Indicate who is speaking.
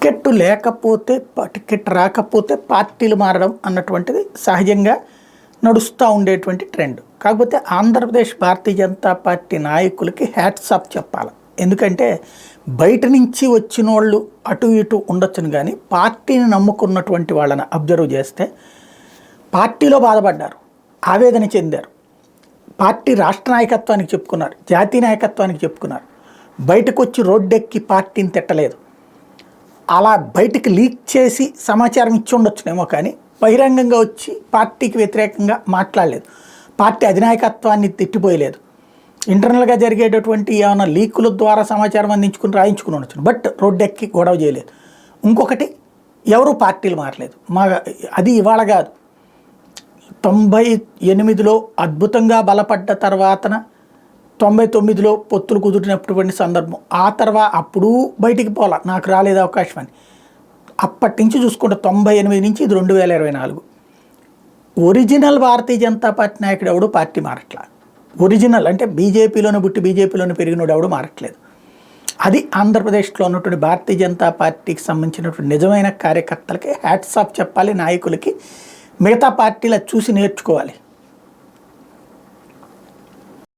Speaker 1: Ticket లేకపోతే ticket రాకపోతే పార్టీలు మారడం అన్నటువంటిది సహజంగా నడుస్తూ ఉండేటువంటి ట్రెండ్. కాకపోతే ఆంధ్రప్రదేశ్ భారతీయ జనతా పార్టీ నాయకులకి హ్యాట్స్ ఆఫ్ చెప్పాలి. ఎందుకంటే బయట నుంచి వచ్చిన వాళ్ళు అటు ఇటు ఉండొచ్చును, కానీ పార్టీని నమ్ముకున్నటువంటి వాళ్ళని అబ్జర్వ్ చేస్తే పార్టీలో బాధపడ్డారు, ఆవేదన చెందారు, పార్టీ రాష్ట్ర నాయకత్వానికి చెప్పుకున్నారు, జాతీయ నాయకత్వానికి చెప్పుకున్నారు. బయటకు వచ్చి రోడ్డెక్కి పార్టీని తిట్టలేదు. అలా బయటికి లీక్ చేసి సమాచారం ఇచ్చి ఉండొచ్చునేమో, కానీ బహిరంగంగా వచ్చి పార్టీకి వ్యతిరేకంగా మాట్లాడలేదు, పార్టీ అధినాయకత్వాన్ని తిట్టిపోయలేదు. ఇంటర్నల్గా జరిగేటటువంటి ఏమైనా లీకుల ద్వారా సమాచారం అందించుకుని రాయించుకుని ఉండొచ్చు, బట్ రోడ్డెక్కి గొడవ చేయలేదు. ఇంకొకటి, ఎవరు పార్టీలు మారలేదు. అది ఇవాళ కాదు, 98లో అద్భుతంగా బలపడ్డ తర్వాతన 99లో పొత్తులు కుదిరినటువంటి సందర్భం. ఆ తర్వాత అప్పుడు బయటికి పోలా, నాకు రాలేదు అవకాశం అని. అప్పటి నుంచి చూసుకుంటే 98 నుంచి ఇది 2024. ఒరిజినల్ భారతీయ జనతా పార్టీ నాయకుడు ఎవడు పార్టీ మారట్లా. ఒరిజినల్ అంటే బీజేపీలోనే పుట్టి బీజేపీలోనే పెరిగినోడు ఎవడు మారట్లేదు. అది ఆంధ్రప్రదేశ్లో ఉన్నటువంటి భారతీయ జనతా పార్టీకి సంబంధించినటువంటి నిజమైన కార్యకర్తలకి హ్యాట్స్ ఆఫ్ చెప్పాలి, నాయకులకి. మిగతా పార్టీలు చూసి నేర్చుకోవాలి.